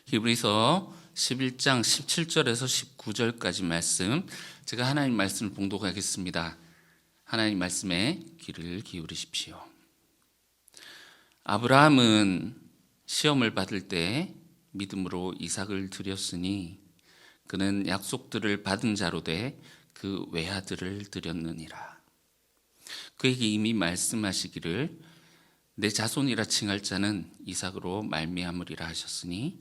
히브리서 11장 17절에서 19절까지 말씀, 제가 하나님 말씀을 봉독하겠습니다. 하나님 말씀에 귀를 기울이십시오. 아브라함은 시험을 받을 때 믿음으로 이삭을 드렸으니 그는 약속들을 받은 자로 돼 그 외아들을 드렸느니라. 그에게 이미 말씀하시기를 내 자손이라 칭할 자는 이삭으로 말미암으리라 하셨으니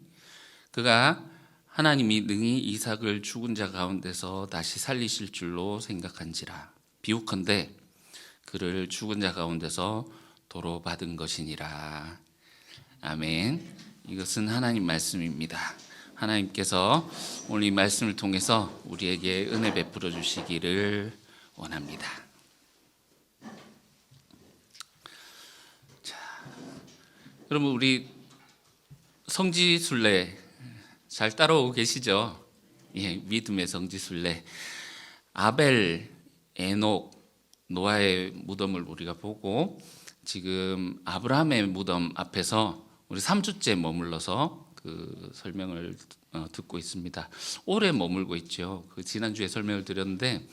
그가 하나님이 능히 이삭을 죽은 자 가운데서 다시 살리실 줄로 생각한지라. 비옥컨대 그를 죽은 자 가운데서 도로 받은 것이니라. 아멘. 이것은 하나님 말씀입니다. 하나님께서 오늘 이 말씀을 통해서 우리에게 은혜 베풀어 주시기를 원합니다. 자, 여러분, 우리 성지순례 잘 따라오고 계시죠? 예, 믿음의 성지순례. 아벨, 에녹, 노아의 무덤을 우리가 보고 지금 아브라함의 무덤 앞에서 우리 3주째 머물러서 그 설명을 듣고 있습니다. 오래 머물고 있죠. 그 지난주에 설명을 드렸는데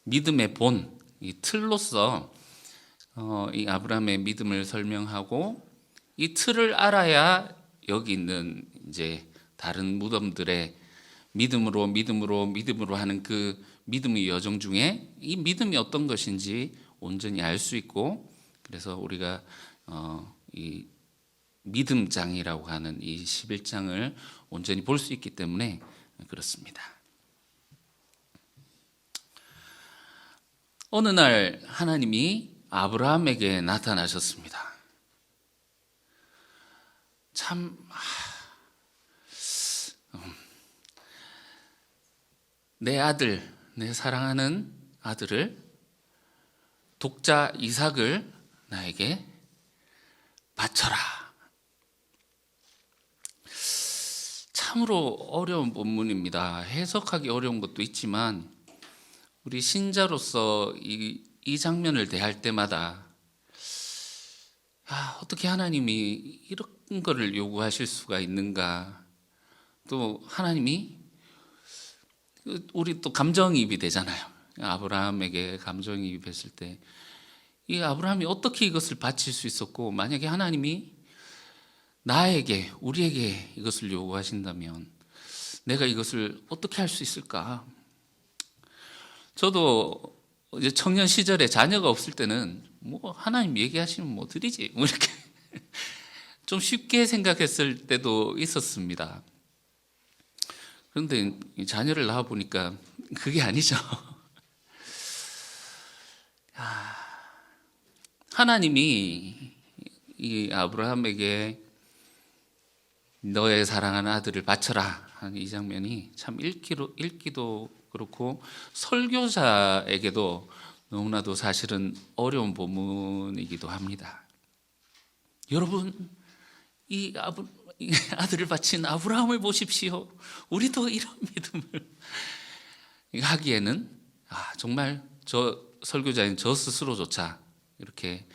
믿음의 본, 이 틀로서 이 아브라함의 믿음을 설명하고 이 틀을 알아야 여기 있는 이제 다른 무덤들의 믿음으로 하는 그 믿음의 여정 중에 이 믿음이 어떤 것인지 온전히 알 수 있고, 그래서 우리가 이 믿음장이라고 하는 이 11장을 온전히 볼 수 있기 때문에 그렇습니다. 어느 날 하나님이 아브라함에게 나타나셨습니다. 참 내 아들, 내 사랑하는 아들을, 독자 이삭을 나에게 바쳐라. 참으로 어려운 본문입니다. 해석하기 어려운 것도 있지만 우리 신자로서 이 장면을 대할 때마다 어떻게 하나님이 이런 거를 요구하실 수가 있는가. 또 하나님이, 우리 또 감정이입이 되잖아요. 아브라함에게 감정이입했을 때 이 아브라함이 어떻게 이것을 바칠 수 있었고, 만약에 하나님이 나에게, 우리에게 이것을 요구하신다면 내가 이것을 어떻게 할 수 있을까? 저도 이제 청년 시절에 자녀가 없을 때는 뭐 하나님 얘기하시면 뭐 드리지, 뭐 이렇게 좀 쉽게 생각했을 때도 있었습니다. 그런데 자녀를 낳아 보니까 그게 아니죠. 하나님이 이 아브라함에게 너의 사랑하는 아들을 바쳐라 하는 이 장면이 참 읽기도 그렇고 설교자에게도 너무나도 사실은 어려운 본문이기도 합니다. 여러분, 이 아들을 바친 아브라함을 보십시오. 우리도 이런 믿음을 하기에는 정말 저 설교자인 저 스스로조차 이렇게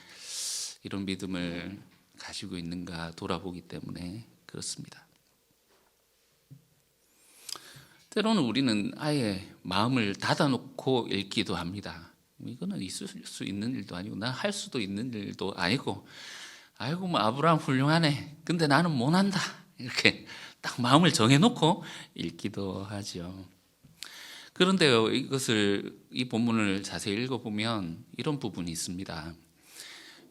이런 믿음을 가지고 있는가 돌아보기 때문에 그렇습니다. 때로는 우리는 아예 마음을 닫아놓고 읽기도 합니다. 이거는 있을 수 있는 일도 아니고 나 할 수도 있는 일도 아니고, 아이고 뭐 아브라함 훌륭하네, 근데 나는 못한다, 이렇게 딱 마음을 정해놓고 읽기도 하죠. 그런데요, 이 본문을 자세히 읽어보면 이런 부분이 있습니다.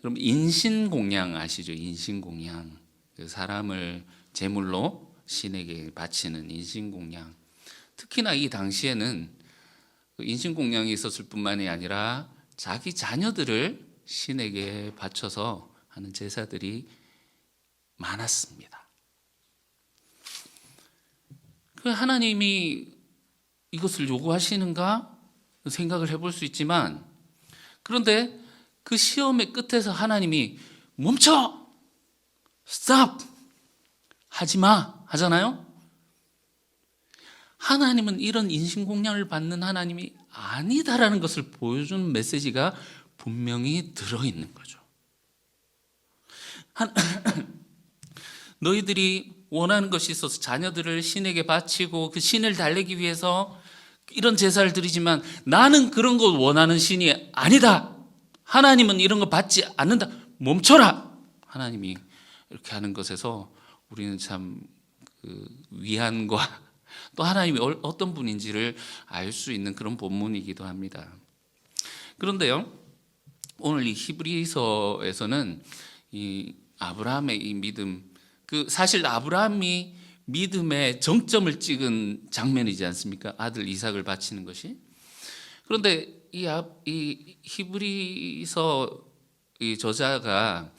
그럼 인신공양 아시죠? 인신공양, 사람을 제물로 신에게 바치는 인신공양. 특히나 이 당시에는 인신공양이 있었을 뿐만이 아니라 자기 자녀들을 신에게 바쳐서 하는 제사들이 많았습니다. 그 하나님이 이것을 요구하시는가 생각을 해볼 수 있지만, 그런데 그 시험의 끝에서 하나님이 멈춰! 스탑! 하지마! 하잖아요? 하나님은 이런 인신공양을 받는 하나님이 아니다라는 것을 보여주는 메시지가 분명히 들어있는 거죠. 너희들이 원하는 것이 있어서 자녀들을 신에게 바치고 그 신을 달래기 위해서 이런 제사를 드리지만 나는 그런 거 원하는 신이 아니다. 하나님은 이런 거 받지 않는다. 멈춰라. 하나님이 이렇게 하는 것에서 우리는 참 그 위안과 또 하나님이 어떤 분인지를 알 수 있는 그런 본문이기도 합니다. 그런데요, 오늘 이 히브리서에서는 이 아브라함의 이 믿음, 그 사실 아브라함이 믿음의 정점을 찍은 장면이지 않습니까? 아들 이삭을 바치는 것이. 그런데 이 히브리서 이 저자가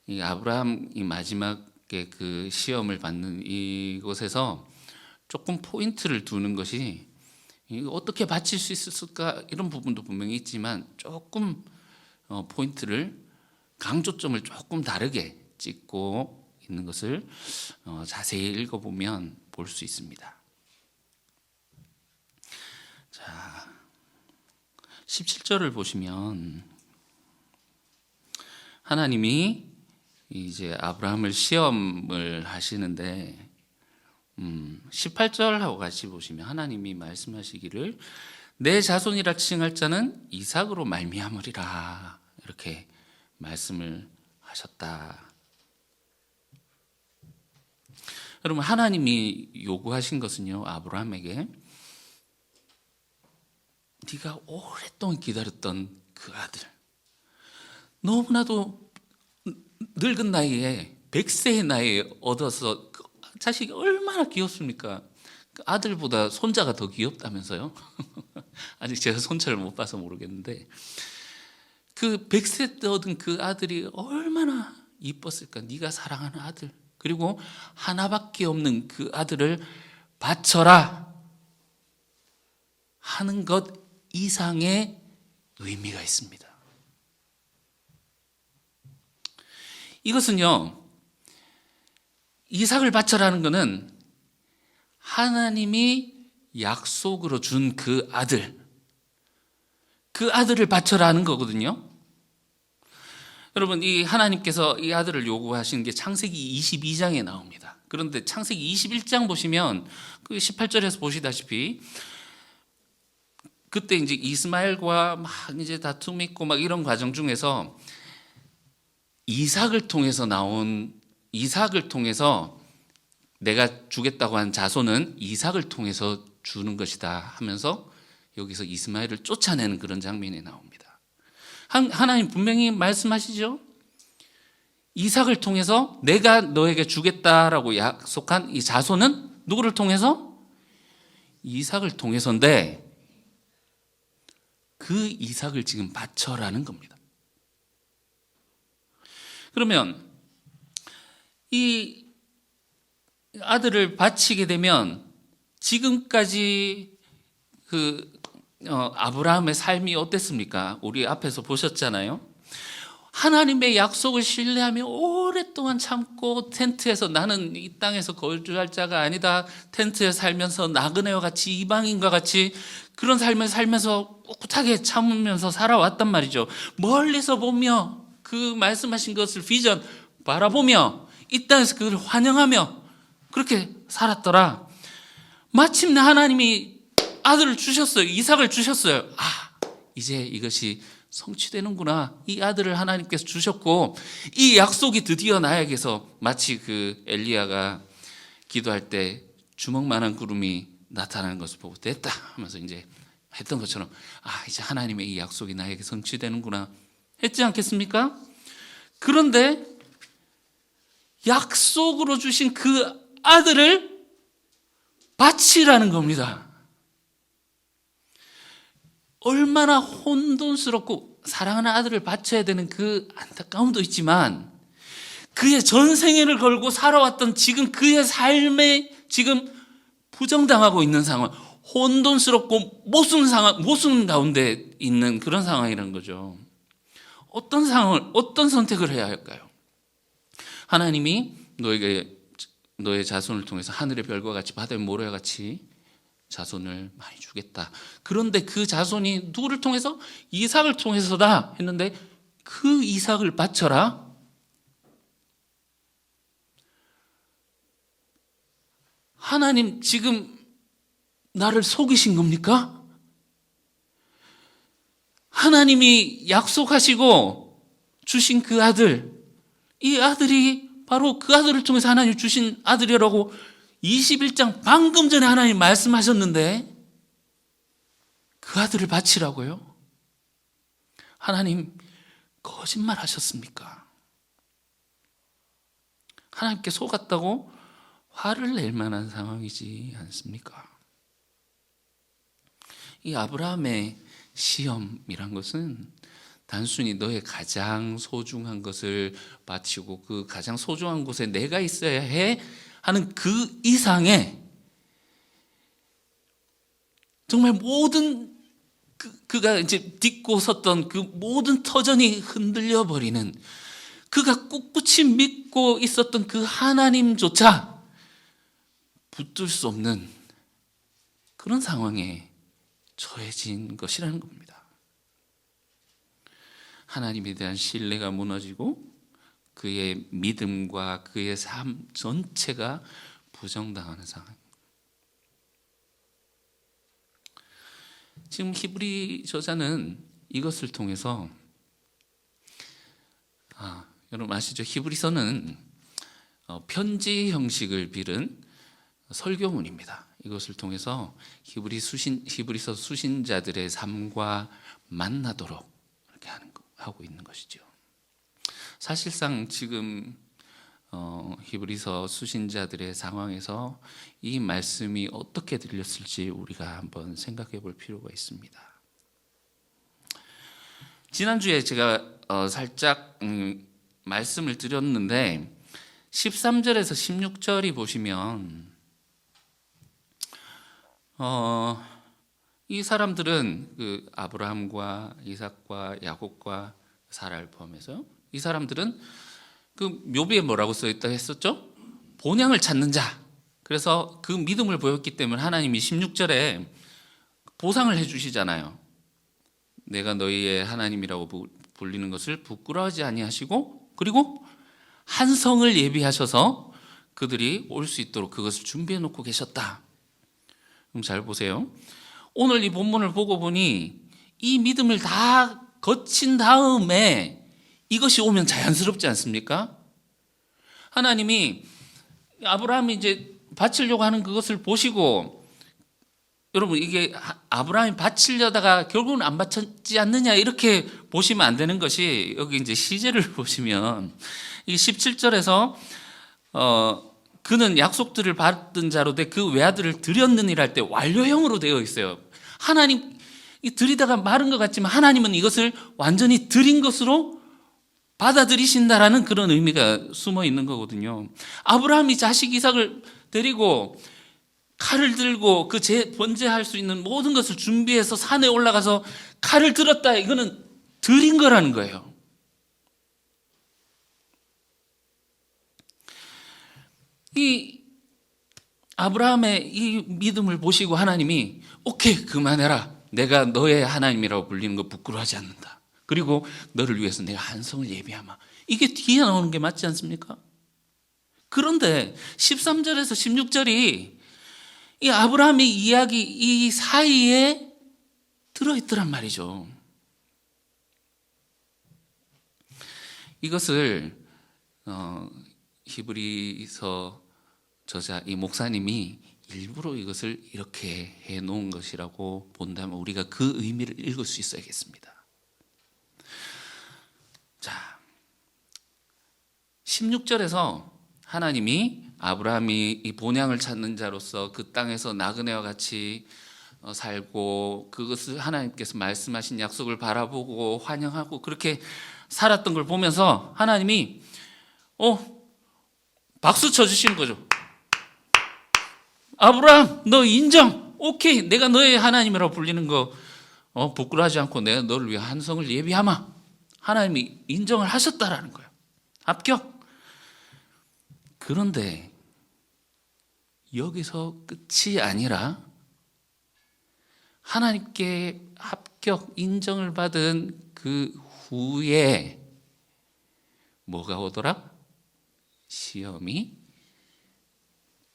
이 아브라함이 마지막에 그 시험을 받는 이곳에서 조금 포인트를 두는 것이 어떻게 바칠 수 있을까 이런 부분도 분명히 있지만 조금 포인트를 강조점을 조금 다르게 찍고 있는 것을 자세히 읽어보면 볼 수 있습니다. 자, 17절을 보시면 하나님이 이제 아브라함을 시험을 하시는데 18절하고 같이 보시면 하나님이 말씀하시기를 내 자손이라 칭할 자는 이삭으로 말미암으리라 이렇게 말씀을 하셨다. 여러분, 하나님이 요구하신 것은요, 아브라함에게 네가 오랫동안 기다렸던 그 아들, 너무나도 늙은 나이에 100세의 나이에 얻어서 그 자식이 얼마나 귀엽습니까? 그 아들보다 손자가 더 귀엽다면서요? 아직 제가 손자를 못 봐서 모르겠는데 그 100세 때 얻은 그 아들이 얼마나 이뻤을까? 네가 사랑하는 아들, 그리고 하나밖에 없는 그 아들을 바쳐라 하는 것 이상의 의미가 있습니다. 이것은요, 이삭을 바쳐라는 것은 하나님이 약속으로 준 그 아들을 바쳐라는 거거든요. 여러분, 이 하나님께서 이 아들을 요구하시는 게 창세기 22장에 나옵니다. 그런데 창세기 21장 보시면 그 18절에서 보시다시피 그때 이제 이스마엘과 막 이제 다툼이 있고 막 이런 과정 중에서 이삭을 통해서 내가 주겠다고 한 자손은 이삭을 통해서 주는 것이다 하면서 여기서 이스마엘을 쫓아내는 그런 장면이 나옵니다. 하나님 분명히 말씀하시죠. 이삭을 통해서 내가 너에게 주겠다라고 약속한 이 자손은 누구를 통해서? 이삭을 통해서인데 그 이삭을 지금 바쳐라는 겁니다. 그러면 이 아들을 바치게 되면 지금까지 아브라함의 삶이 어땠습니까? 우리 앞에서 보셨잖아요. 하나님의 약속을 신뢰하며 오랫동안 참고 텐트에서 나는 이 땅에서 거주할 자가 아니다. 텐트에 살면서 나그네와 같이 이방인과 같이 그런 삶을 살면서 꿋꿋하게 참으면서 살아왔단 말이죠. 멀리서 보며 그 말씀하신 것을 비전 바라보며 이 땅에서 그걸 환영하며 그렇게 살았더라. 마침내 하나님이 아들을 주셨어요. 이삭을 주셨어요. 이제 이것이 성취되는구나. 이 아들을 하나님께서 주셨고 이 약속이 드디어 나에게서 마치 그 엘리야가 기도할 때 주먹만한 구름이 나타나는 것을 보고 됐다 하면서 이제 했던 것처럼 이제 하나님의 이 약속이 나에게 성취되는구나 했지 않겠습니까? 그런데 약속으로 주신 그 아들을 바치라는 겁니다. 얼마나 혼돈스럽고 사랑하는 아들을 바쳐야 되는 그 안타까움도 있지만 그의 전생애를 걸고 살아왔던 지금 그의 삶에 지금 부정당하고 있는 상황, 혼돈스럽고 모순 가운데 있는 그런 상황이라는 거죠. 어떤 상황을, 어떤 선택을 해야 할까요? 하나님이 너의 자손을 통해서 하늘의 별과 같이 바다의 모래와 같이 자손을 많이 주겠다. 그런데 그 자손이 누구를 통해서? 이삭을 통해서다 했는데 그 이삭을 바쳐라. 하나님 지금 나를 속이신 겁니까? 하나님이 약속하시고 주신 그 아들, 이 아들이 바로 그 아들을 통해서 하나님 주신 아들이라고 21장 방금 전에 하나님 말씀하셨는데 그 아들을 바치라고요? 하나님 거짓말 하셨습니까? 하나님께 속았다고 화를 낼 만한 상황이지 않습니까? 이 아브라함의 시험이란 것은 단순히 너의 가장 소중한 것을 바치고 그 가장 소중한 곳에 내가 있어야 해 하는 그 이상의 정말 모든 그가 이제 딛고 섰던 그 모든 터전이 흔들려 버리는, 그가 꿋꿋이 믿고 있었던 그 하나님조차 붙들 수 없는 그런 상황에 처해진 것이라는 겁니다. 하나님에 대한 신뢰가 무너지고 그의 믿음과 그의 삶 전체가 부정당하는 상황. 지금 히브리 저자는 이것을 통해서 여러분 아시죠? 히브리서는 편지 형식을 빌은 설교문입니다. 이것을 통해서 히브리서 수신자들의 삶과 만나도록 이렇게 하고 있는 것이죠. 사실상 지금 히브리서 수신자들의 상황에서 이 말씀이 어떻게 들렸을지 우리가 한번 생각해 볼 필요가 있습니다. 지난주에 제가 살짝 말씀을 드렸는데 13절에서 16절이 보시면 이 사람들은 그 아브라함과 이삭과 야곱과 사라를 포함해서 이 사람들은 그 묘비에 뭐라고 써있다 했었죠? 본향을 찾는 자. 그래서 그 믿음을 보였기 때문에 하나님이 16절에 보상을 해주시잖아요. 내가 너희의 하나님이라고 불리는 것을 부끄러워하지 아니하시고 그리고 한 성을 예비하셔서 그들이 올 수 있도록 그것을 준비해 놓고 계셨다. 그럼 잘 보세요. 오늘 이 본문을 보고 보니 이 믿음을 다 거친 다음에 이것이 오면 자연스럽지 않습니까? 하나님이 아브라함이 이제 바치려고 하는 그것을 보시고, 여러분 이게 아브라함이 바치려다가 결국은 안 바쳤지 않느냐 이렇게 보시면 안 되는 것이, 여기 이제 시제를 보시면 이 17절에서 그는 약속들을 받은 자로 돼 그 외아들을 드렸느니라 할 때 완료형으로 되어 있어요. 하나님 드리다가 마른 것 같지만 하나님은 이것을 완전히 드린 것으로 받아들이신다라는 그런 의미가 숨어 있는 거거든요. 아브라함이 자식 이삭을 데리고 칼을 들고 그 번제할 수 있는 모든 것을 준비해서 산에 올라가서 칼을 들었다. 이거는 드린 거라는 거예요. 이 아브라함의 이 믿음을 보시고 하나님이 오케이, 그만해라. 내가 너의 하나님이라고 불리는 거 부끄러워하지 않는다. 그리고 너를 위해서 내가 한 성을 예비하마. 이게 뒤에 나오는 게 맞지 않습니까? 그런데 13절에서 16절이 이 아브라함의 이야기 이 사이에 들어있더란 말이죠. 이것을 히브리서 저자 이 목사님이 일부러 이것을 이렇게 해놓은 것이라고 본다면 우리가 그 의미를 읽을 수 있어야겠습니다. 자, 16절에서 하나님이 아브라함이 이 본향을 찾는 자로서 그 땅에서 나그네와 같이 살고 그것을 하나님께서 말씀하신 약속을 바라보고 환영하고 그렇게 살았던 걸 보면서 하나님이 박수 쳐주시는 거죠. 아브라함, 너 인정. 오케이, 내가 너의 하나님이라고 불리는 거 부끄러워하지 않고 내가 너를 위해 한 성을 예비하마. 하나님이 인정을 하셨다라는 거예요. 합격. 그런데 여기서 끝이 아니라 하나님께 합격 인정을 받은 그 후에 뭐가 오더라? 시험이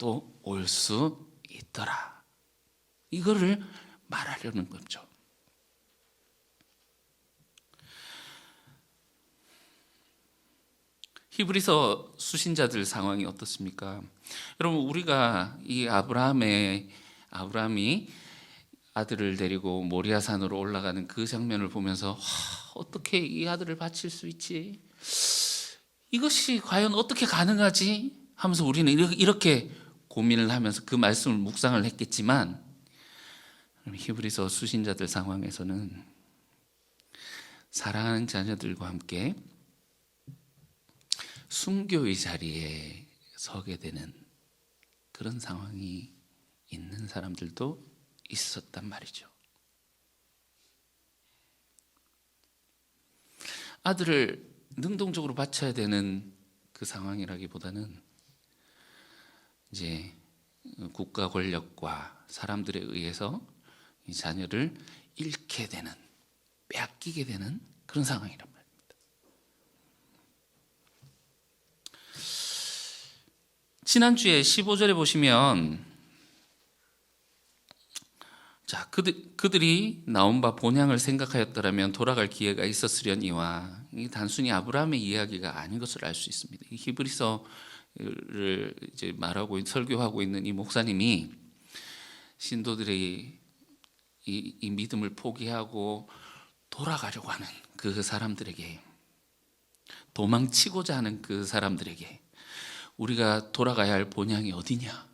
또 올 수 있더라. 이거를 말하려는 거죠. 히브리서 수신자들 상황이 어떻습니까? 여러분, 우리가 이 아브라함이 아들을 데리고 모리아산으로 올라가는 그 장면을 보면서 어떻게 이 아들을 바칠 수 있지? 이것이 과연 어떻게 가능하지? 하면서 우리는 이렇게 고민을 하면서 그 말씀을 묵상을 했겠지만, 히브리서 수신자들 상황에서는 사랑하는 자녀들과 함께 순교의 자리에 서게 되는 그런 상황이 있는 사람들도 있었단 말이죠. 아들을 능동적으로 바쳐야 되는 그 상황이라기보다는 이제 국가 권력과 사람들에 의해서 이 자녀를 잃게 되는, 빼앗기게 되는 그런 상황이란 말입니다. 지난주에 15절에 보시면, 자, 그들이 나온 바 본향을 생각하였더라면 돌아갈 기회가 있었으려니와, 이 단순히 아브라함의 이야기가 아닌 것을 알 수 있습니다. 이 히브리서를 이제 말하고 설교하고 있는 이 목사님이 신도들의 이 믿음을 포기하고 돌아가려고 하는 그 사람들에게, 도망치고자 하는 그 사람들에게, 우리가 돌아가야 할 본향이 어디냐?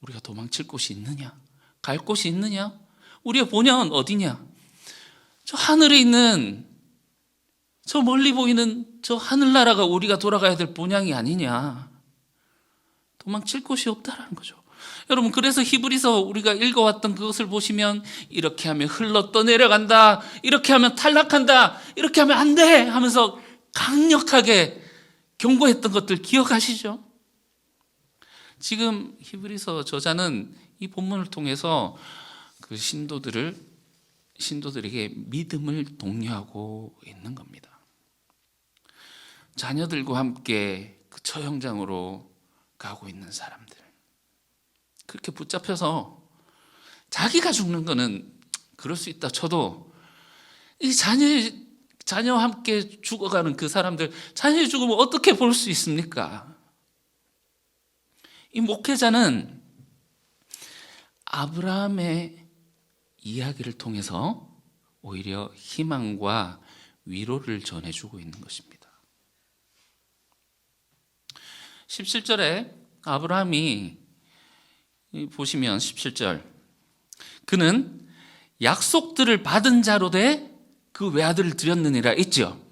우리가 도망칠 곳이 있느냐? 갈 곳이 있느냐? 우리의 본향은 어디냐? 저 하늘에 있는, 저 멀리 보이는 저 하늘나라가 우리가 돌아가야 될 본향이 아니냐? 도망칠 곳이 없다라는 거죠. 여러분, 그래서 히브리서 우리가 읽어왔던 그것을 보시면, 이렇게 하면 흘러 떠내려간다, 이렇게 하면 탈락한다, 이렇게 하면 안 돼 하면서 강력하게 경고했던 것들 기억하시죠? 지금 히브리서 저자는 이 본문을 통해서 그 신도들에게 믿음을 독려하고 있는 겁니다. 자녀들과 함께 그 처형장으로 가고 있는 사람들, 그렇게 붙잡혀서 자기가 죽는 거는 그럴 수 있다 쳐도, 이 자녀와 함께 죽어가는 그 사람들, 자녀의 죽음을 어떻게 볼 수 있습니까? 이 목회자는 아브라함의 이야기를 통해서 오히려 희망과 위로를 전해주고 있는 것입니다. 17절에 아브라함이 보시면 17절, 그는 약속들을 받은 자로 돼 그 외아들을 드렸느니라 있죠.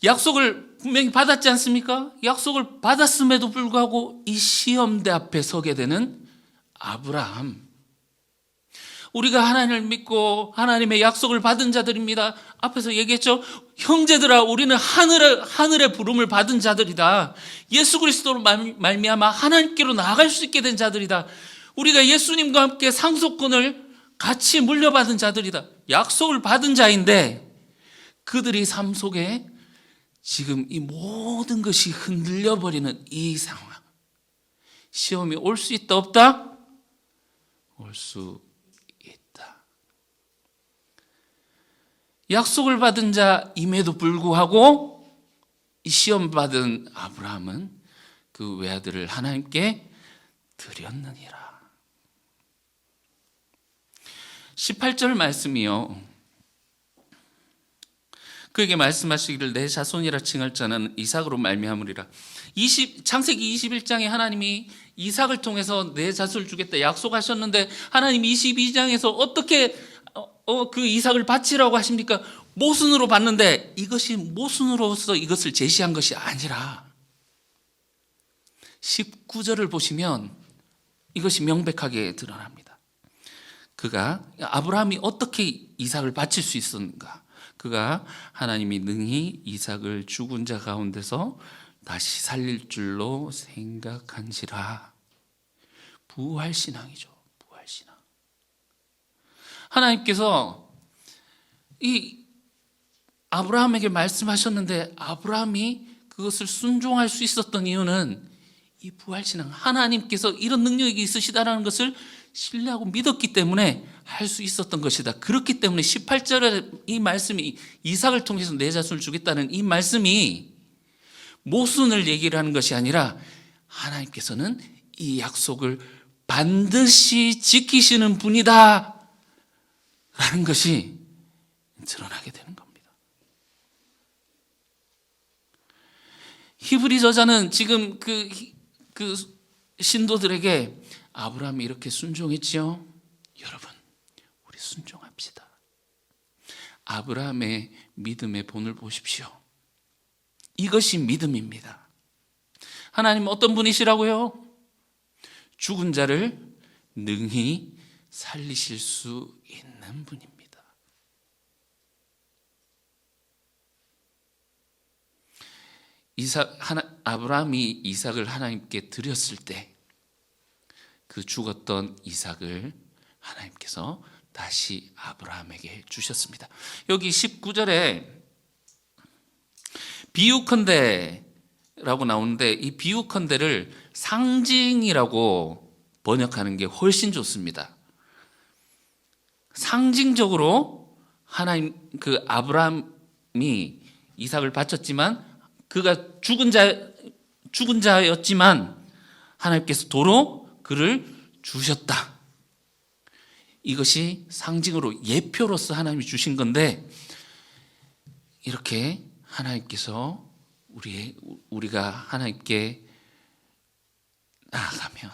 약속을 분명히 받았지 않습니까? 약속을 받았음에도 불구하고 이 시험대 앞에 서게 되는 아브라함. 우리가 하나님을 믿고 하나님의 약속을 받은 자들입니다. 앞에서 얘기했죠. 형제들아, 우리는 하늘의 부름을 받은 자들이다. 예수 그리스도로 말미암아 하나님께로 나아갈 수 있게 된 자들이다. 우리가 예수님과 함께 상속권을 같이 물려받은 자들이다. 약속을 받은 자인데, 그들이 삶 속에 지금 이 모든 것이 흔들려 버리는 이 상황. 시험이 올 수 있다, 없다? 올 수 있다. 약속을 받은 자임에도 불구하고 이 시험 받은 아브라함은 그 외아들을 하나님께 드렸느니라. 18절 말씀이요, 그에게 말씀하시기를 내 자손이라 칭할 자는 이삭으로 말미암으리라. 창세기 21장에 하나님이 이삭을 통해서 내 자손을 주겠다 약속하셨는데, 하나님 22장에서 어떻게 그 이삭을 바치라고 하십니까? 모순으로 봤는데, 이것이 모순으로서 이것을 제시한 것이 아니라 19절을 보시면 이것이 명백하게 드러납니다. 아브라함이 어떻게 이삭을 바칠 수 있었는가? 그가 하나님이 능히 이삭을 죽은 자 가운데서 다시 살릴 줄로 생각한지라. 부활신앙이죠. 부활신앙. 하나님께서 이 아브라함에게 말씀하셨는데, 아브라함이 그것을 순종할 수 있었던 이유는 이 부활신앙, 하나님께서 이런 능력이 있으시다라는 것을 신뢰하고 믿었기 때문에 할 수 있었던 것이다. 그렇기 때문에 18절에 이 말씀이 이삭을 통해서 내 자손을 주겠다는 이 말씀이 모순을 얘기를 하는 것이 아니라 하나님께서는 이 약속을 반드시 지키시는 분이다 라는 것이 드러나게 되는 겁니다. 히브리 저자는 지금 그 신도들에게 아브라함이 이렇게 순종했지요. 여러분, 우리 순종합시다. 아브라함의 믿음의 본을 보십시오. 이것이 믿음입니다. 하나님 어떤 분이시라고요? 죽은 자를 능히 살리실 수 있는 분입니다. 아브라함이 이삭을 하나님께 드렸을 때 그 죽었던 이삭을 하나님께서 다시 아브라함에게 주셨습니다. 여기 19절에 비유컨대라고 나오는데 이 비유컨대를 상징이라고 번역하는 게 훨씬 좋습니다. 상징적으로 하나님 그 아브라함이 이삭을 바쳤지만 그가 죽은 자였지만 하나님께서 도로 그를 주셨다. 이것이 상징으로 예표로서 하나님이 주신 건데 이렇게 하나님께서 우리가 하나님께 나아가면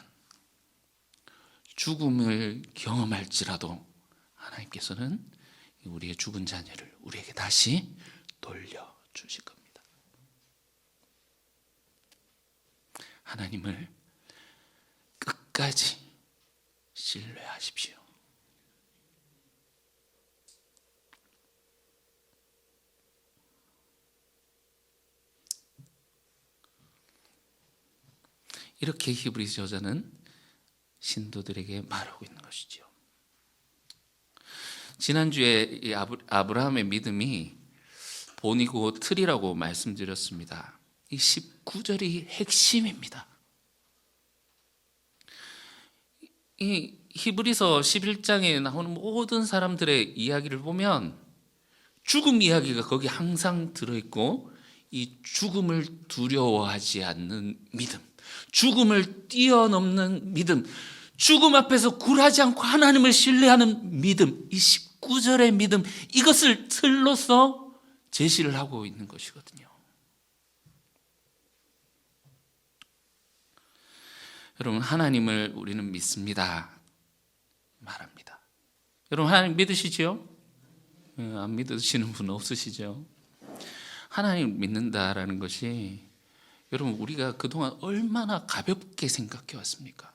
죽음을 경험할지라도 하나님께서는 우리의 죽은 자녀를 우리에게 다시 돌려주실 겁니다. 하나님을 끝까지 신뢰하십시오. 이렇게 히브리 저자는 신도들에게 말하고 있는 것이죠. 지난주에 이 아브라함의 믿음이 본이고 틀이라고 말씀드렸습니다. 이 19절이 핵심입니다. 이 히브리서 11장에 나오는 모든 사람들의 이야기를 보면 죽음 이야기가 거기 항상 들어있고 이 죽음을 두려워하지 않는 믿음, 죽음을 뛰어넘는 믿음, 죽음 앞에서 굴하지 않고 하나님을 신뢰하는 믿음, 이 19절의 믿음, 이것을 틀로서 제시를 하고 있는 것이거든요. 여러분, 하나님을 우리는 믿습니다 말합니다. 여러분, 하나님 믿으시죠? 안 믿으시는 분 없으시죠? 하나님 믿는다라는 것이 여러분 우리가 그동안 얼마나 가볍게 생각해 왔습니까?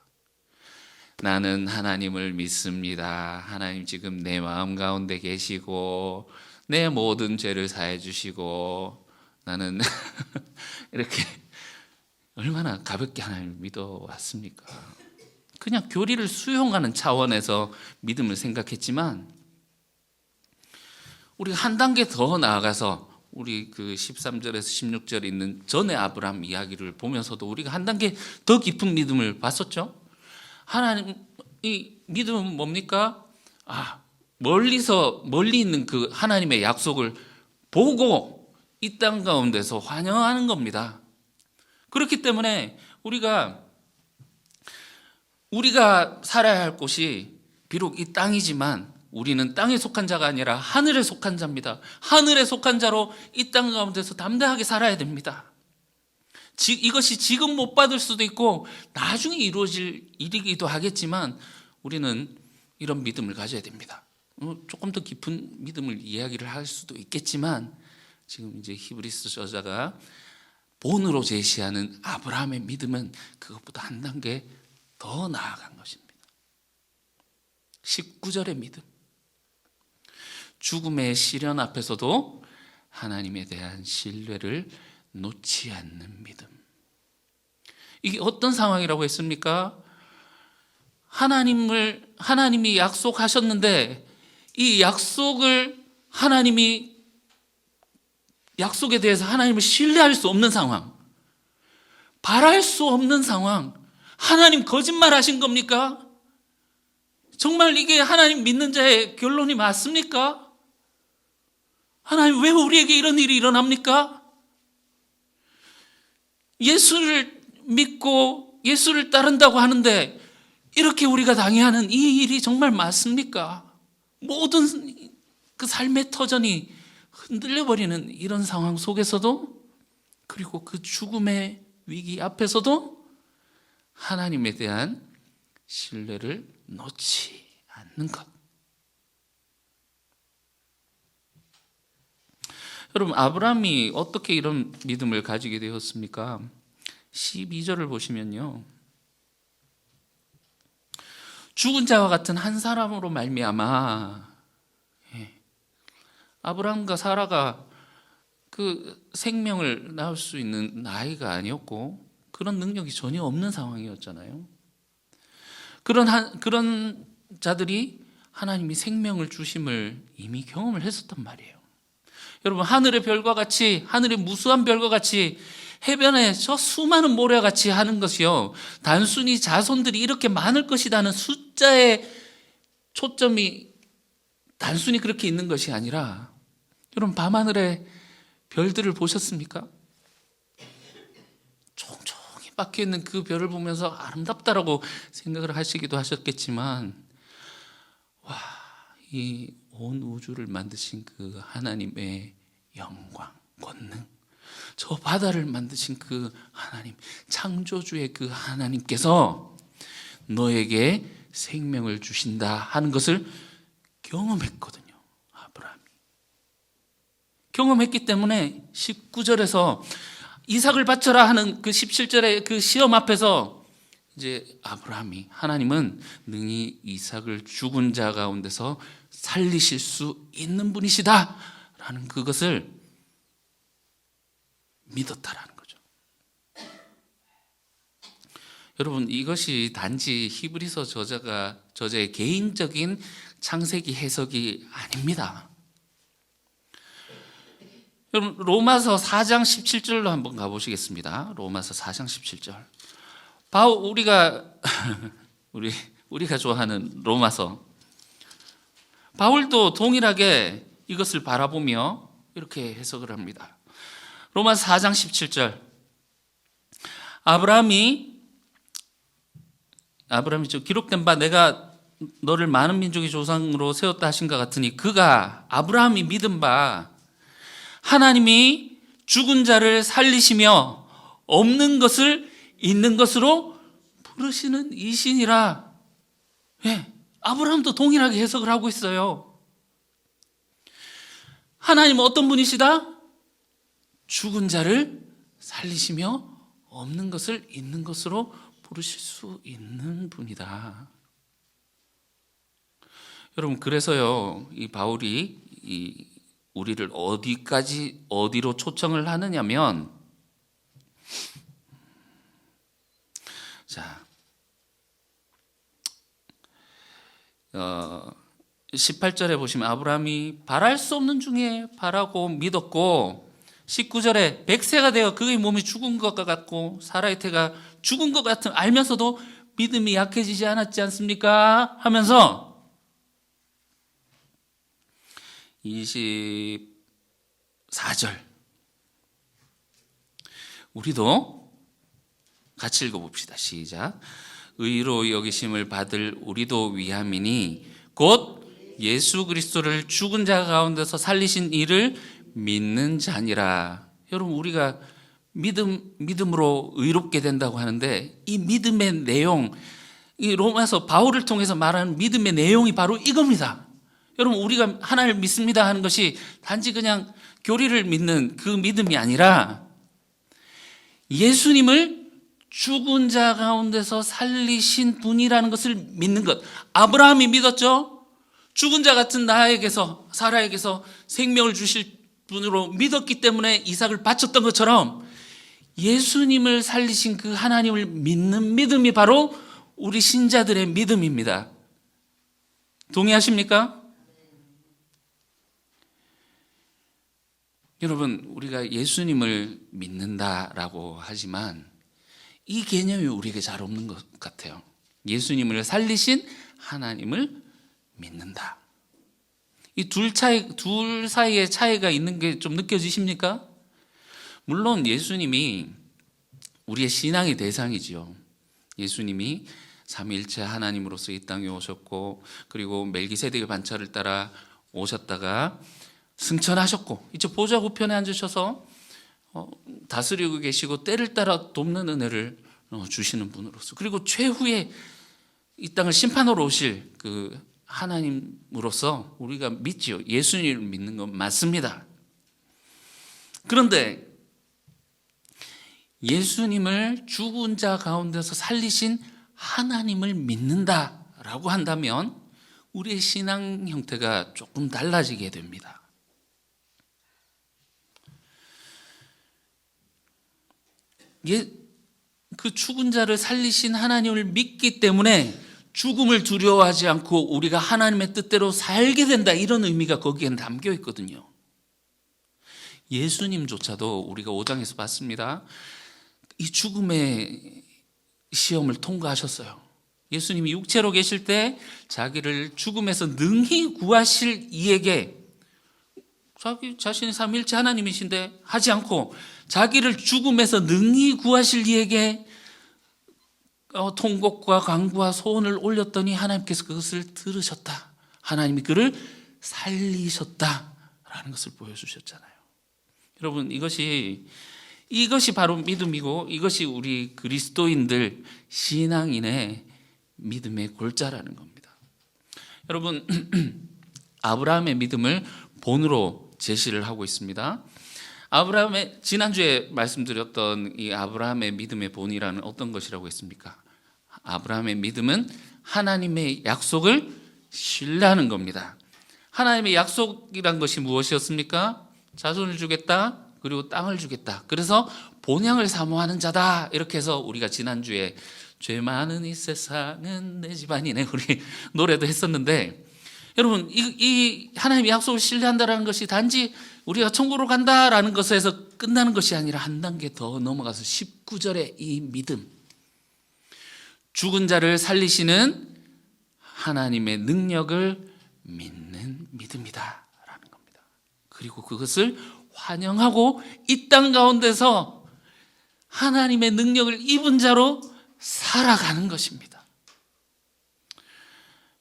나는 하나님을 믿습니다. 하나님 지금 내 마음 가운데 계시고 내 모든 죄를 사해 주시고 나는 이렇게 얼마나 가볍게 하나님을 믿어왔습니까? 그냥 교리를 수용하는 차원에서 믿음을 생각했지만 우리가 한 단계 더 나아가서 우리 그 13절에서 16절에 있는 전의 아브라함 이야기를 보면서도 우리가 한 단계 더 깊은 믿음을 봤었죠. 하나님, 이 믿음은 뭡니까? 멀리 있는 그 하나님의 약속을 보고 이 땅 가운데서 환영하는 겁니다. 그렇기 때문에 우리가 살아야 할 곳이 비록 이 땅이지만 우리는 땅에 속한 자가 아니라 하늘에 속한 자입니다. 하늘에 속한 자로 이 땅 가운데서 담대하게 살아야 됩니다. 이것이 지금 못 받을 수도 있고 나중에 이루어질 일이기도 하겠지만 우리는 이런 믿음을 가져야 됩니다. 조금 더 깊은 믿음을 이야기를 할 수도 있겠지만 지금 이제 히브리서 저자가 본으로 제시하는 아브라함의 믿음은 그것보다 한 단계 더 나아간 것입니다. 19절의 믿음. 죽음의 시련 앞에서도 하나님에 대한 신뢰를 놓지 않는 믿음. 이게 어떤 상황이라고 했습니까? 하나님이 약속하셨는데 이 약속에 대해서 하나님을 신뢰할 수 없는 상황. 바랄 수 없는 상황. 하나님 거짓말 하신 겁니까? 정말 이게 하나님 믿는 자의 결론이 맞습니까? 하나님 왜 우리에게 이런 일이 일어납니까? 예수를 믿고 예수를 따른다고 하는데 이렇게 우리가 당해야 하는 이 일이 정말 맞습니까? 모든 그 삶의 터전이 흔들려버리는 이런 상황 속에서도, 그리고 그 죽음의 위기 앞에서도 하나님에 대한 신뢰를 놓지 않는 것. 여러분, 아브라함이 어떻게 이런 믿음을 가지게 되었습니까? 12절을 보시면요, 죽은 자와 같은 한 사람으로 말미암아, 아브라함과 사라가 그 생명을 낳을 수 있는 나이가 아니었고 그런 능력이 전혀 없는 상황이었잖아요. 그런 자들이 하나님이 생명을 주심을 이미 경험을 했었단 말이에요. 여러분, 하늘의 별과 같이, 하늘의 무수한 별과 같이, 해변에 저 수많은 모래와 같이 하는 것이요, 단순히 자손들이 이렇게 많을 것이라는 숫자의 초점이 단순히 그렇게 있는 것이 아니라, 여러분, 밤하늘의 별들을 보셨습니까? 총총히 박혀있는 그 별을 보면서 아름답다라고 생각을 하시기도 하셨겠지만, 와, 이 온 우주를 만드신 그 하나님의 영광, 권능, 저 바다를 만드신 그 하나님, 창조주의 그 하나님께서 너에게 생명을 주신다 하는 것을 경험했거든요. 아브라함이 경험했기 때문에 19절에서 이삭을 바쳐라 하는 그 17절의 그 시험 앞에서 이제 아브라함이, 하나님은 능히 이삭을 죽은 자 가운데서 살리실 수 있는 분이시다 라는 그것을 믿었다라는 거죠. 여러분, 이것이 단지 히브리서 저자의 개인적인 창세기 해석이 아닙니다. 여러분, 로마서 4장 17절로 한번 가보시겠습니다. 로마서 4장 17절. 우리가 좋아하는 로마서. 바울도 동일하게 이것을 바라보며 이렇게 해석을 합니다. 로마서 4장 17절. 아브라함이 기록된 바 내가 너를 많은 민족의 조상으로 세웠다 하신 것 같으니, 그가 아브라함이 믿은 바 하나님이 죽은 자를 살리시며 없는 것을 있는 것으로 부르시는 이신이라. 아브라함도 동일하게 해석을 하고 있어요. 하나님은 어떤 분이시다? 죽은 자를 살리시며 없는 것을 있는 것으로 부르실 수 있는 분이다. 여러분, 그래서요, 이 바울이 우리를 어디로 초청을 하느냐면, 자, 18절에 보시면 아브라함이 바랄 수 없는 중에 바라고 믿었고, 19절에 100세가 되어 그의 몸이 죽은 것과 같고 사라의 태가 죽은 것 같은 알면서도 믿음이 약해지지 않았지 않습니까? 하면서 24절, 우리도 같이 읽어봅시다. 시작. 의로 여기심을 받을 우리도 위함이니 곧 예수 그리스도를 죽은 자 가운데서 살리신 이를 믿는 자니라. 여러분, 우리가 믿음으로 의롭게 된다고 하는데, 이 믿음의 내용, 이 로마서 바울을 통해서 말하는 믿음의 내용이 바로 이겁니다. 여러분, 우리가 하나님을 믿습니다 하는 것이 단지 그냥 교리를 믿는 그 믿음이 아니라 예수님을 죽은 자 가운데서 살리신 분이라는 것을 믿는 것. 아브라함이 믿었죠? 죽은 자 같은 나에게서, 사라에게서 생명을 주실 분으로 믿었기 때문에 이삭을 바쳤던 것처럼 예수님을 살리신 그 하나님을 믿는 믿음이 바로 우리 신자들의 믿음입니다. 동의하십니까? 여러분, 우리가 예수님을 믿는다라고 하지만 이 개념이 우리에게 잘 없는 것 같아요. 예수님을 살리신 하나님을 믿는다. 이 둘 사이에 차이가 있는 게 좀 느껴지십니까? 물론 예수님이 우리의 신앙의 대상이지요. 예수님이 삼위일체 하나님으로서 이 땅에 오셨고, 그리고 멜기세덱의 반차를 따라 오셨다가 승천하셨고, 이제 보좌 우편에 앉으셔서 다스리고 계시고 때를 따라 돕는 은혜를 주시는 분으로서, 그리고 최후에 이 땅을 심판하러 오실 그 하나님으로서 우리가 믿지요. 예수님을 믿는 건 맞습니다. 그런데 예수님을 죽은 자 가운데서 살리신 하나님을 믿는다라고 한다면 우리의 신앙 형태가 조금 달라지게 됩니다. 그 죽은 자를 살리신 하나님을 믿기 때문에 죽음을 두려워하지 않고 우리가 하나님의 뜻대로 살게 된다, 이런 의미가 거기에 담겨 있거든요. 예수님조차도 우리가 5장에서 봤습니다. 이 죽음의 시험을 통과하셨어요. 예수님이 육체로 계실 때 자기를 죽음에서 능히 구하실 이에게, 자기 자신이 삼위일체 하나님이신데 하지 않고 자기를 죽음에서 능히 구하실 이에게 통곡과 간구와 소원을 올렸더니 하나님께서 그것을 들으셨다. 하나님이 그를 살리셨다라는 것을 보여주셨잖아요. 여러분, 이것이 바로 믿음이고, 이것이 우리 그리스도인들 신앙인의 믿음의 골자라는 겁니다. 여러분, 아브라함의 믿음을 본으로 제시를 하고 있습니다. 아브라함의, 지난주에 말씀드렸던 이 아브라함의 믿음의 본이라는 어떤 것이라고 했습니까? 아브라함의 믿음은 하나님의 약속을 신뢰하는 겁니다. 하나님의 약속이란 것이 무엇이었습니까? 자손을 주겠다, 그리고 땅을 주겠다. 그래서 본향을 사모하는 자다, 이렇게 해서 우리가 지난주에 죄 많은 이 세상은 내 집안이네, 우리 노래도 했었는데, 여러분, 이 하나님의 약속을 신뢰한다는 것이 단지 우리가 천국으로 간다라는 것에서 끝나는 것이 아니라 한 단계 더 넘어가서 19절의 이 믿음, 죽은 자를 살리시는 하나님의 능력을 믿는 믿음이다 라는 겁니다. 그리고 그것을 환영하고 이 땅 가운데서 하나님의 능력을 입은 자로 살아가는 것입니다.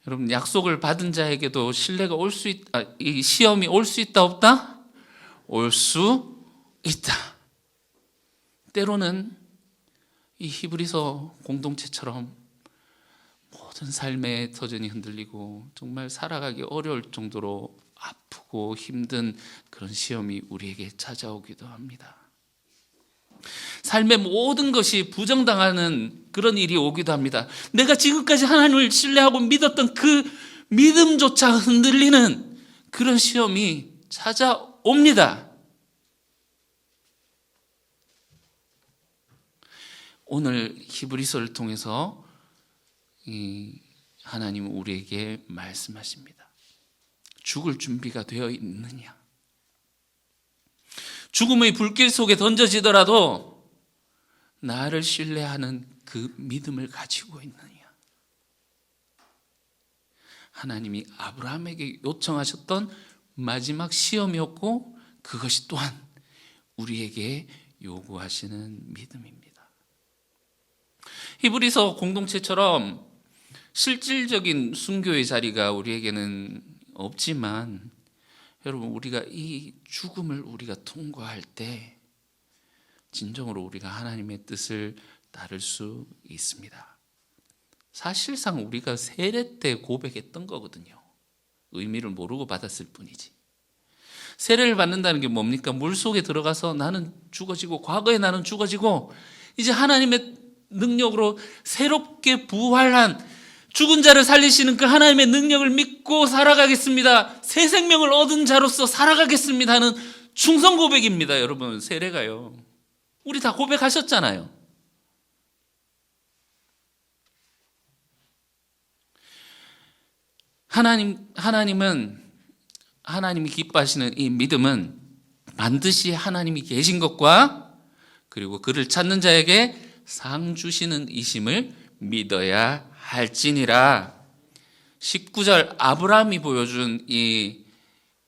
여러분, 약속을 받은 자에게도 신뢰가 이 시험이 올 수 있다, 없다? 올 수 있다. 때로는 이 히브리서 공동체처럼 모든 삶의 터전이 흔들리고 정말 살아가기 어려울 정도로 아프고 힘든 그런 시험이 우리에게 찾아오기도 합니다. 삶의 모든 것이 부정당하는 그런 일이 오기도 합니다. 내가 지금까지 하나님을 신뢰하고 믿었던 그 믿음조차 흔들리는 그런 시험이 찾아옵니다. 오늘 히브리서를 통해서 하나님은 우리에게 말씀하십니다. 죽을 준비가 되어 있느냐? 죽음의 불길 속에 던져지더라도 나를 신뢰하는 그 믿음을 가지고 있느냐? 하나님이 아브라함에게 요청하셨던 마지막 시험이었고, 그것이 또한 우리에게 요구하시는 믿음입니다. 히브리서 공동체처럼 실질적인 순교의 자리가 우리에게는 없지만, 여러분, 우리가 이 죽음을 우리가 통과할 때 진정으로 우리가 하나님의 뜻을 따를 수 있습니다. 사실상 우리가 세례 때 고백했던 거거든요. 의미를 모르고 받았을 뿐이지. 세례를 받는다는 게 뭡니까? 물속에 들어가서 나는 죽어지고, 과거에 나는 죽어지고, 이제 하나님의 능력으로 새롭게 부활한, 죽은 자를 살리시는 그 하나님의 능력을 믿고 살아가겠습니다, 새 생명을 얻은 자로서 살아가겠습니다 하는 충성 고백입니다. 여러분, 세례가요. 우리 다 고백하셨잖아요. 하나님이 기뻐하시는 이 믿음은 반드시 하나님이 계신 것과, 그리고 그를 찾는 자에게 상 주시는 이심을 믿어야 할지니라. 19절 아브라함이 보여준 이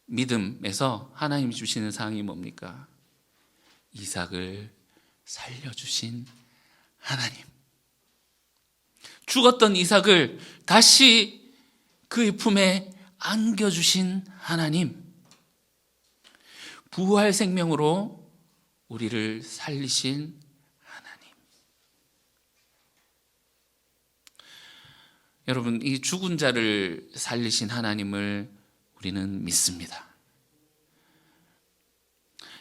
믿음에서 하나님이 주시는 상이 뭡니까? 이삭을 살려주신 하나님. 죽었던 이삭을 다시 그의 품에 안겨주신 하나님. 부활 생명으로 우리를 살리신 하나님. 여러분, 이 죽은 자를 살리신 하나님을 우리는 믿습니다.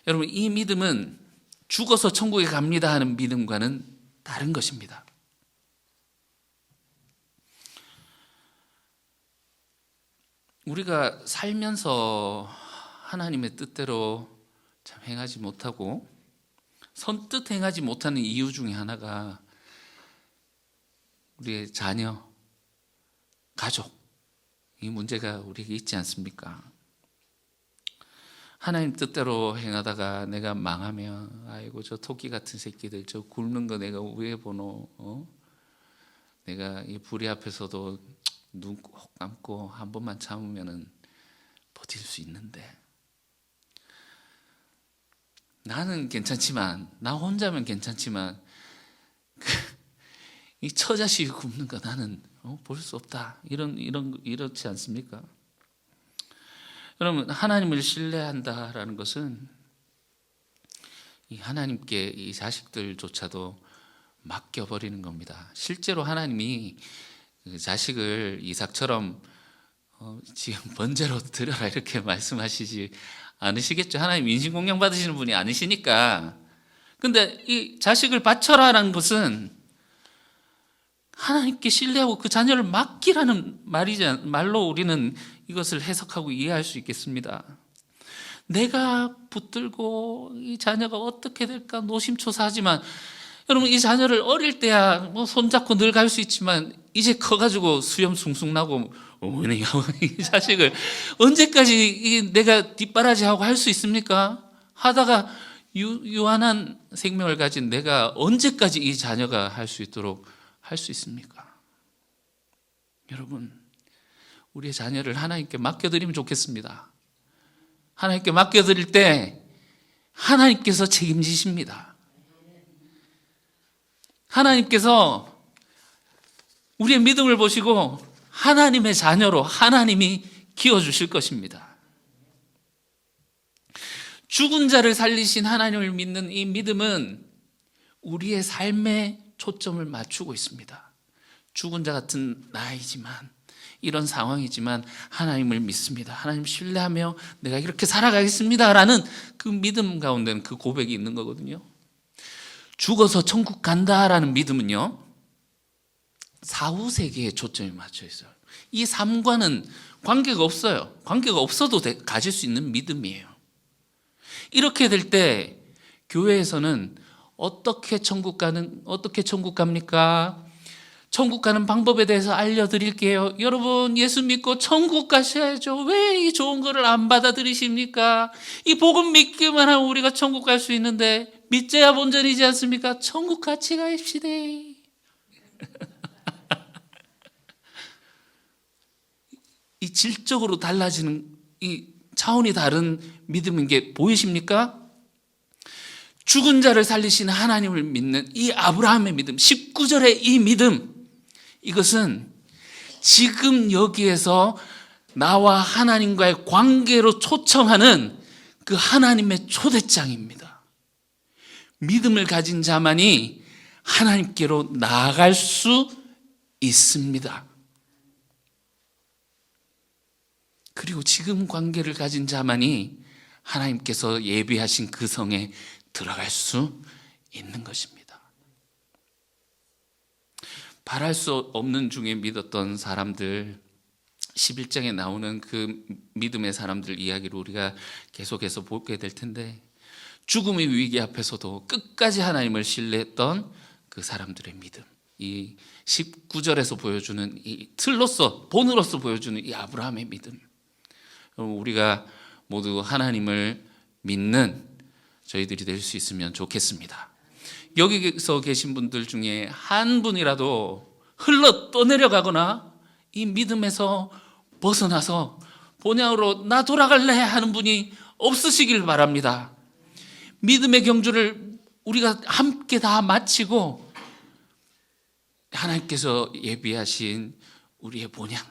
여러분, 이 믿음은 죽어서 천국에 갑니다 하는 믿음과는 다른 것입니다. 우리가 살면서 하나님의 뜻대로 참 행하지 못하고 선뜻 행하지 못하는 이유 중에 하나가 우리의 자녀, 가족, 이 문제가 우리에게 있지 않습니까? 하나님 뜻대로 행하다가 내가 망하면 아이고 저 토끼 같은 새끼들 저 굶는 거 내가 왜 보노? 내가 이 불의 앞에서도 눈 꼭 감고 한 번만 참으면은 버틸 수 있는데 나는 괜찮지만 나 혼자면 괜찮지만 이 처자식이 굶는 거 나는 볼 수 없다. 이렇지 않습니까? 여러분, 하나님을 신뢰한다라는 것은 이 하나님께 이 자식들조차도 맡겨버리는 겁니다. 실제로 하나님이 그 자식을 이삭처럼 지금 번제로 드려라 이렇게 말씀하시지 않으시겠죠. 하나님 인신공양 받으시는 분이 아니시니까. 근데 이 자식을 바쳐라라는 것은 하나님께 신뢰하고 그 자녀를 맡기라는 말로 우리는 이것을 해석하고 이해할 수 있겠습니다. 내가 붙들고 이 자녀가 어떻게 될까 노심초사하지만 여러분, 이 자녀를 어릴 때야 뭐 손잡고 늘 갈 수 있지만 이제 커가지고 수염 숭숭 나고 어머니 이 자식을 언제까지 내가 뒷바라지하고 할 수 있습니까? 하다가 유한한 생명을 가진 내가 언제까지 이 자녀가 할 수 있도록 할 수 있습니까? 여러분, 우리의 자녀를 하나님께 맡겨드리면 좋겠습니다. 하나님께 맡겨드릴 때 하나님께서 책임지십니다. 하나님께서 우리의 믿음을 보시고 하나님의 자녀로 하나님이 키워주실 것입니다. 죽은 자를 살리신 하나님을 믿는 이 믿음은 우리의 삶에 초점을 맞추고 있습니다. 죽은 자 같은 나이지만 이런 상황이지만 하나님을 믿습니다. 하나님 신뢰하며 내가 이렇게 살아가겠습니다라는 그 믿음 가운데는 그 고백이 있는 거거든요. 죽어서 천국 간다라는 믿음은요, 사후 세계에 초점이 맞춰 있어요. 이 삶과는 관계가 없어요. 관계가 없어도 가질 수 있는 믿음이에요. 이렇게 될 때 교회에서는 어떻게 천국 갑니까? 천국 가는 방법에 대해서 알려드릴게요. 여러분, 예수 믿고 천국 가셔야죠. 왜 이 좋은 거를 안 받아들이십니까? 이 복음 믿기만 하면 우리가 천국 갈 수 있는데 믿져야 본전이지 않습니까? 천국 같이 가십시다. 이 질적으로 달라지는 이 차원이 다른 믿음인 게 보이십니까? 죽은 자를 살리시는 하나님을 믿는 이 아브라함의 믿음, 19절의 이 믿음, 이것은 지금 여기에서 나와 하나님과의 관계로 초청하는 그 하나님의 초대장입니다. 믿음을 가진 자만이 하나님께로 나아갈 수 있습니다. 그리고 지금 관계를 가진 자만이 하나님께서 예비하신 그 성에 들어갈 수 있는 것입니다. 바랄 수 없는 중에 믿었던 사람들, 11장에 나오는 그 믿음의 사람들 이야기를 우리가 계속해서 보게 될 텐데, 죽음의 위기 앞에서도 끝까지 하나님을 신뢰했던 그 사람들의 믿음, 이 19절에서 보여주는 이 틀로서, 본으로서 보여주는 이 아브라함의 믿음, 우리가 모두 하나님을 믿는 저희들이 될 수 있으면 좋겠습니다. 여기서 계신 분들 중에 한 분이라도 흘러 떠내려가거나 이 믿음에서 벗어나서 본향으로 나 돌아갈래 하는 분이 없으시길 바랍니다. 믿음의 경주를 우리가 함께 다 마치고 하나님께서 예비하신 우리의 본향,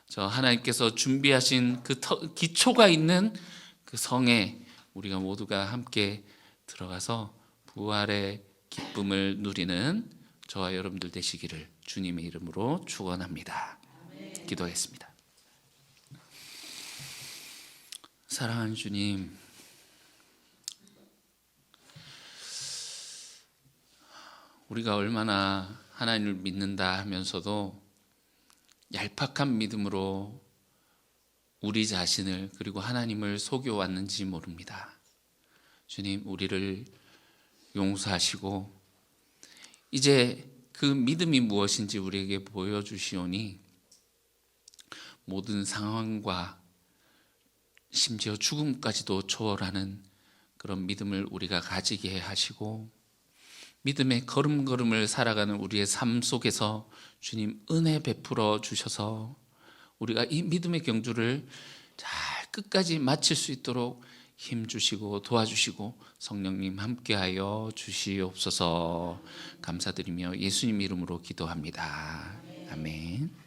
저 하나님께서 준비하신 그 기초가 있는 그 성에 우리가 모두가 함께 들어가서 부활의 기쁨을 누리는 저와 여러분들 되시기를 주님의 이름으로 축원합니다. 기도하겠습니다. 사랑하는 주님, 우리가 얼마나 하나님을 믿는다 하면서도 얄팍한 믿음으로 우리 자신을 그리고 하나님을 속여왔는지 모릅니다. 주님, 우리를 용서하시고 이제 그 믿음이 무엇인지 우리에게 보여주시오니 모든 상황과 심지어 죽음까지도 초월하는 그런 믿음을 우리가 가지게 하시고 믿음의 걸음걸음을 살아가는 우리의 삶 속에서 주님 은혜 베풀어 주셔서 우리가 이 믿음의 경주를 잘 끝까지 마칠 수 있도록 힘주시고 도와주시고 성령님 함께하여 주시옵소서. 감사드리며 예수님 이름으로 기도합니다. 아멘.